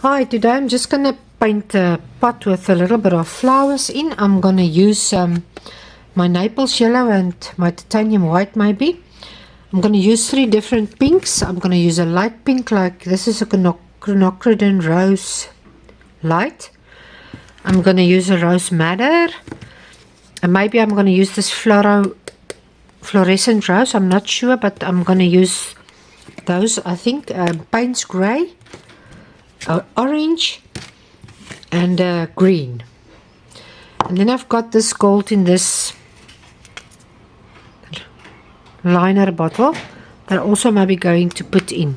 Hi, today I'm just going to paint a pot with a little bit of flowers in. I'm going to use my Naples yellow and my titanium white maybe. I'm going to use 3 different pinks. I'm going to use a light pink, like this is a quinacridone rose light. I'm going to use a rose madder. And maybe I'm going to use this fluorescent rose. I'm not sure, but I'm going to use those, I think. Paynes grey, orange, and green. And then I've got this gold in this liner bottle that I also maybe going to put in.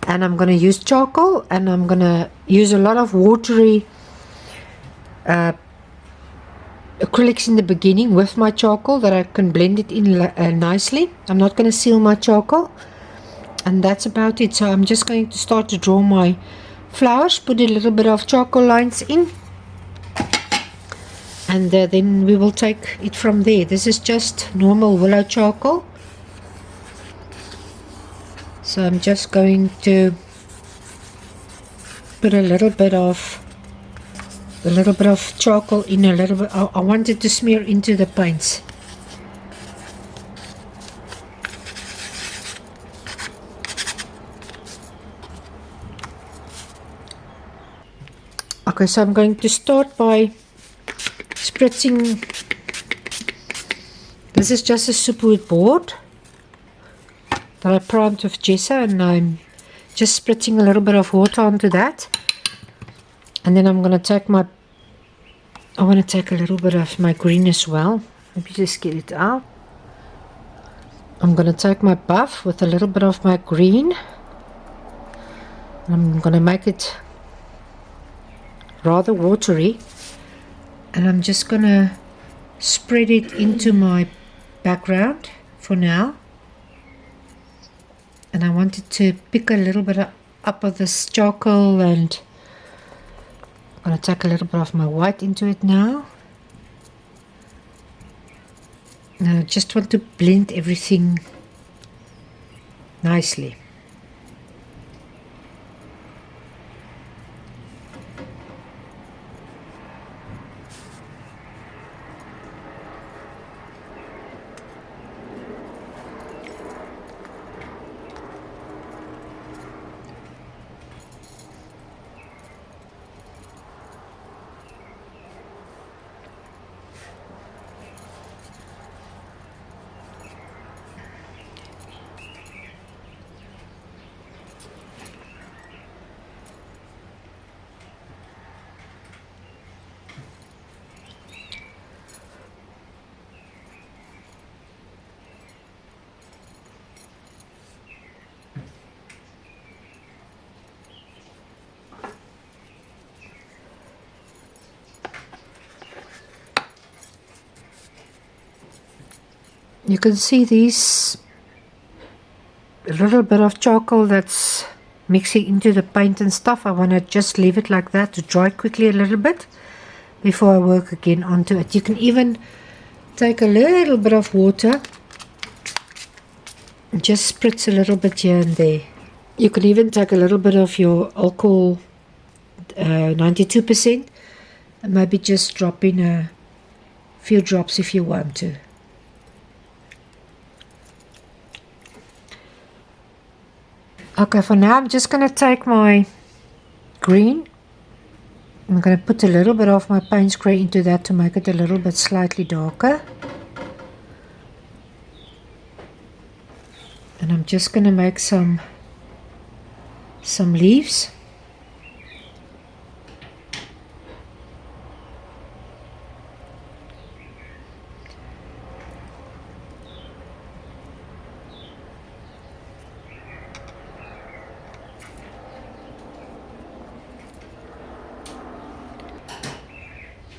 And I'm going to use charcoal, and I'm going to use a lot of watery acrylics in the beginning with my charcoal, that I can blend it in nicely. I'm not going to seal my charcoal, and that's about it. So I'm just going to start to draw my flowers, put a little bit of charcoal lines in, and then we will take it from there. This is just normal willow charcoal, so I'm just going to put a little bit of charcoal in, a little bit. I want it to smear into the paints. Okay, so I'm going to start by spritzing. This is just a superwood board that I primed with gesso, and I'm just spritzing a little bit of water onto that. And then I'm going to take I want to take a little bit of my green as well. Let me just get it out. I'm going to take my buff with a little bit of my green. I'm going to make it rather watery, and I'm just going to spread it into my background for now. And I wanted to pick a little bit up of this charcoal, and I'm going to take a little bit of my white into it now. And I just want to blend everything nicely. You can see these, a little bit of charcoal that's mixing into the paint and stuff. I want to just leave it like that to dry quickly a little bit before I work again onto it. You can even take a little bit of water and just spritz a little bit here and there. You can even take a little bit of your alcohol, 92%, and maybe just drop in a few drops if you want to. Okay, for now I'm just going to take my green. I'm going to put a little bit of my Paynes grey into that to make it a little bit slightly darker. And I'm just going to make some leaves.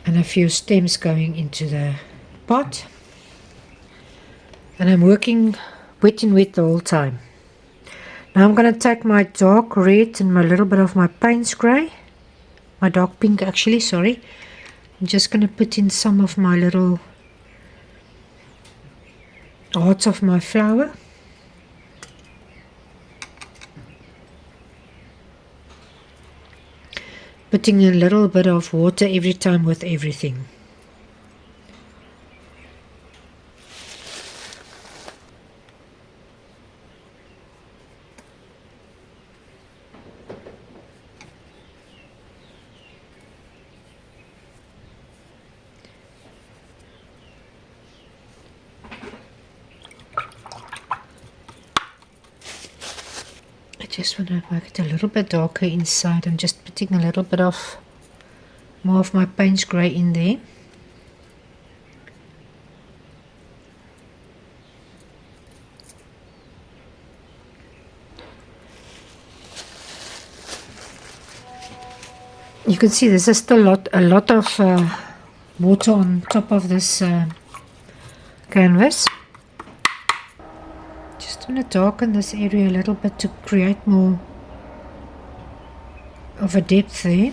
And a few stems going into the pot. And I'm working wet and wet the whole time. Now I'm going to take my dark red and my little bit of my Paynes grey, my dark pink actually, sorry. I'm just going to put in some of my little hearts of my flower. putting a little bit of water every time with everything. I just want to make it a little bit darker inside. I'm just putting a little bit of more of my Paynes grey in there. You can see there's still a lot of water on top of this canvas. Just want to darken this area a little bit to create more of a depth there.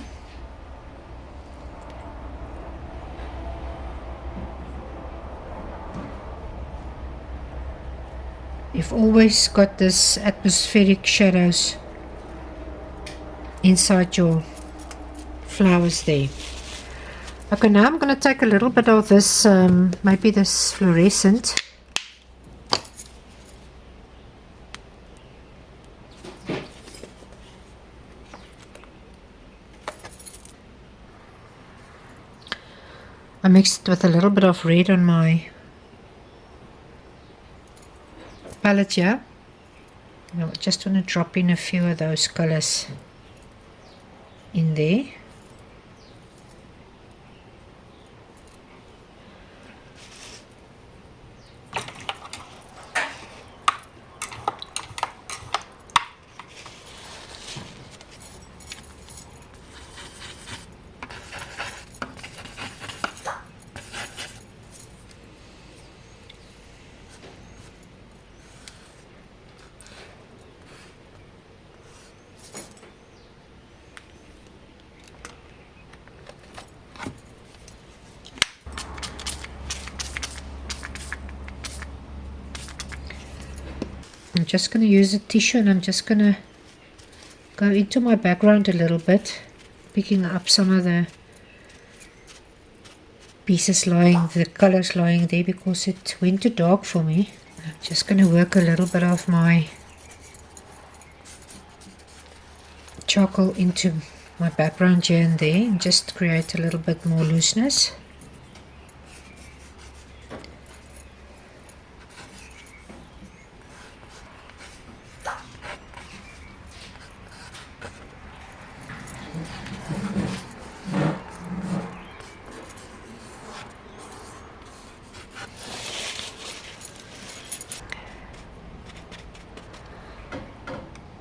You've always got this atmospheric shadows inside your flowers there. Okay, now I'm going to take a little bit of this, maybe this fluorescent. I mixed it with a little bit of red on my palette here. Now I just want to drop in a few of those colors in there. I'm just going to use a tissue and I'm just going to go into my background a little bit, picking up some of the pieces lying, the colors lying there because it went too dark for me. I'm just going to work a little bit of my charcoal into my background here and there and just create a little bit more looseness.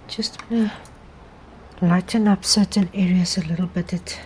Just want to lighten up certain areas a little bit.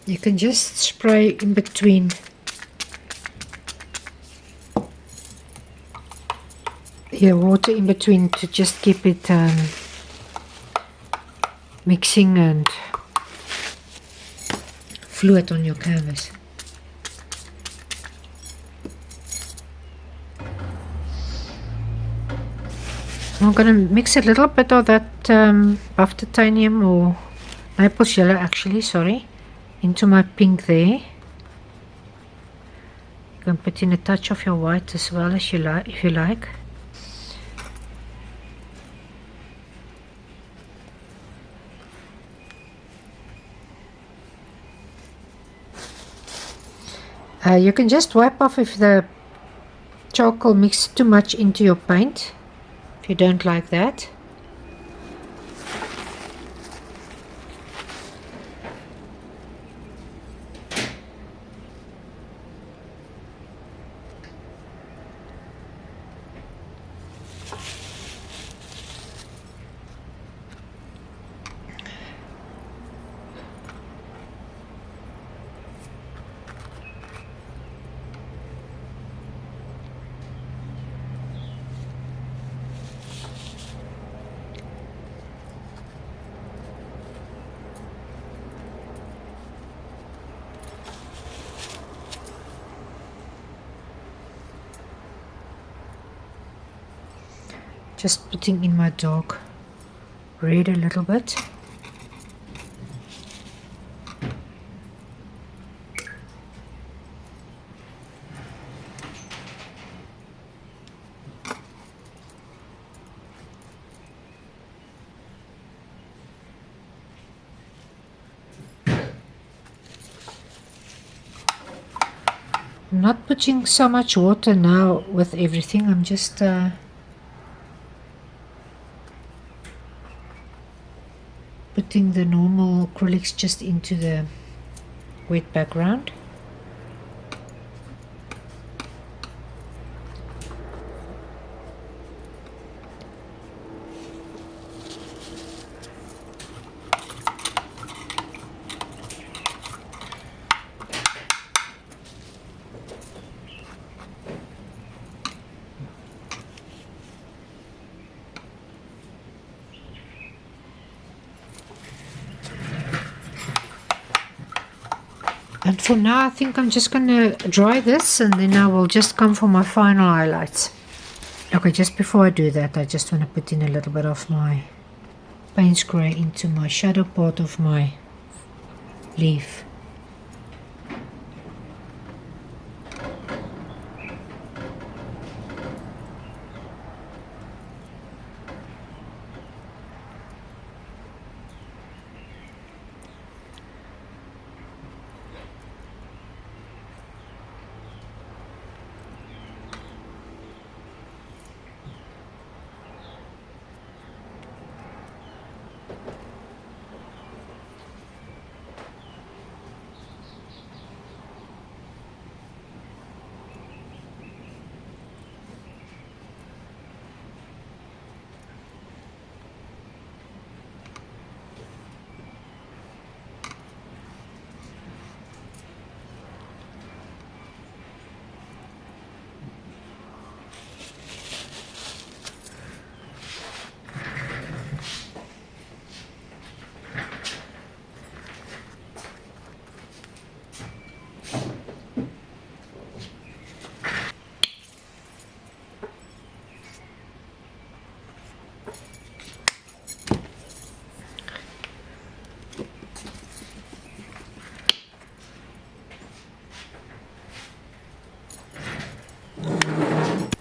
You can just spray in between water in between to just keep it mixing and fluid on your canvas. I'm going to mix a little bit of that buff titanium or Naples yellow actually, sorry, into my pink there. You can put in a touch of your white as well as you like, if you like. You can just wipe off if the charcoal mixes too much into your paint, if you don't like that. Just putting in my dark red a little bit. I'm not putting so much water now with everything. I'm just putting the normal acrylics just into the wet background. And for now, I think I'm just going to dry this, and then I will just come for my final highlights. Okay, just before I do that, I just want to put in a little bit of my Paynes grey into my shadow part of my leaf.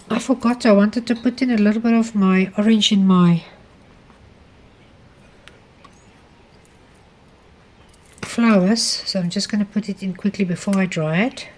I forgot, I wanted to put in a little bit of my orange in my flowers, so I'm just going to put it in quickly before I dry it.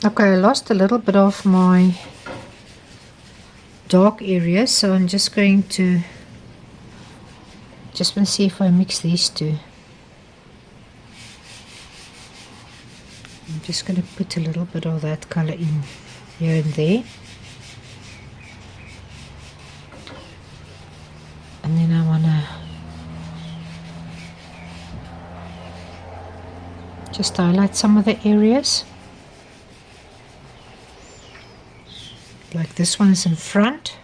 Okay, I lost a little bit of my dark areas, so I'm just going to want to see if I mix these two. I'm just going to put a little bit of that color in here and there. And then I want to just highlight some of the areas. Like this one is in front.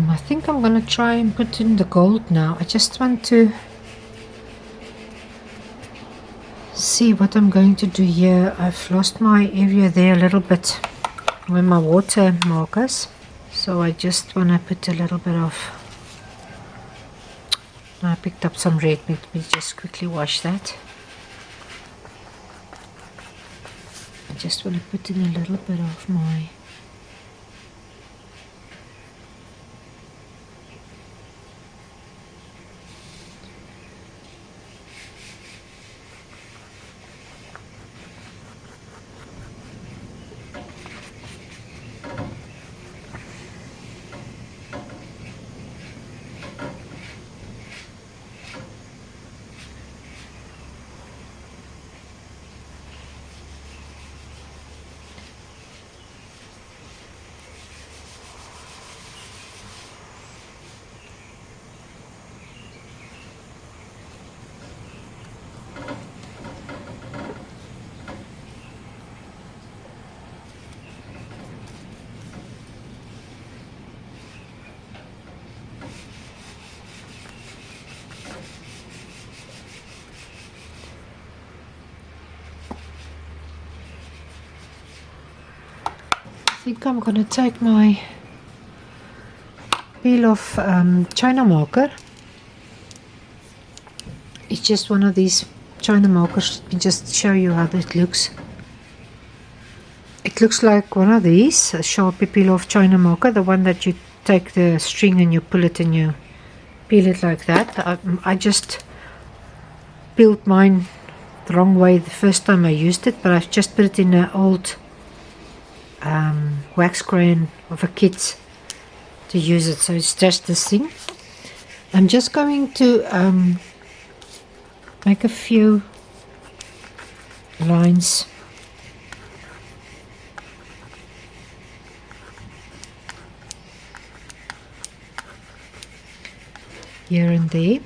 I think I'm going to try and put in the gold now. I just want to see what I'm going to do here. I've lost my area there a little bit with my water markers, so I just want to put a little bit of, I picked up some red. Let me just quickly wash that. I just want to put in a little bit of my I think I'm going to take my peel off China marker. It's just one of these China markers. Let me just show you how it looks. It looks like one of these, a Sharpie peel off China marker, the one that you take the string and you pull it and you peel it like that. I just peeled mine the wrong way the first time I used it, but I've just put it in an old wax crayon of a kit to use it, so it's just this thing. I'm just going to make a few lines here and there.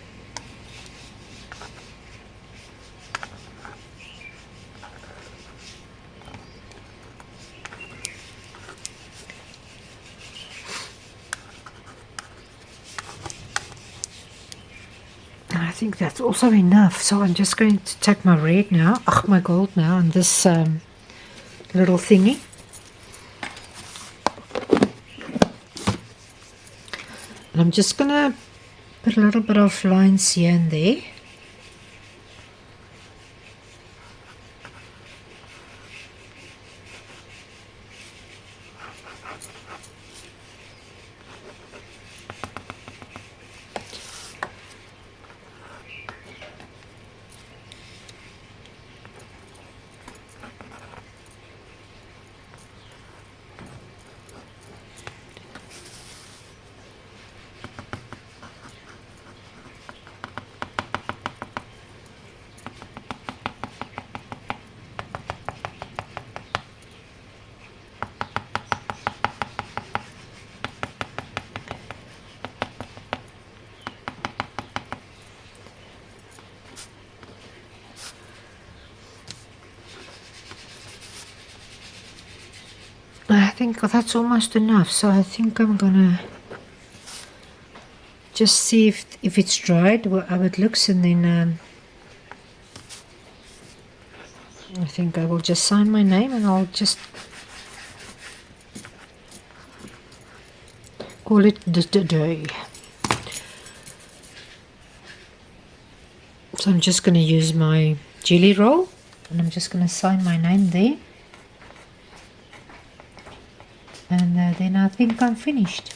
I think that's also enough, so I'm just going to take my red now, my gold now, and this little thingy. And I'm just going to put a little bit of lines here and there. I think that's almost enough, so I think I'm gonna just see if it's dried, how it looks, and then I think I will just sign my name, and I'll just call it the day. So I'm just going to use my jelly roll, and I'm just going to sign my name there, and then I think I'm finished.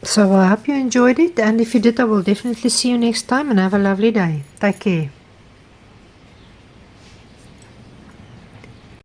So I hope you enjoyed it, and if you did, I will definitely see you next time, and have a lovely day. Take care.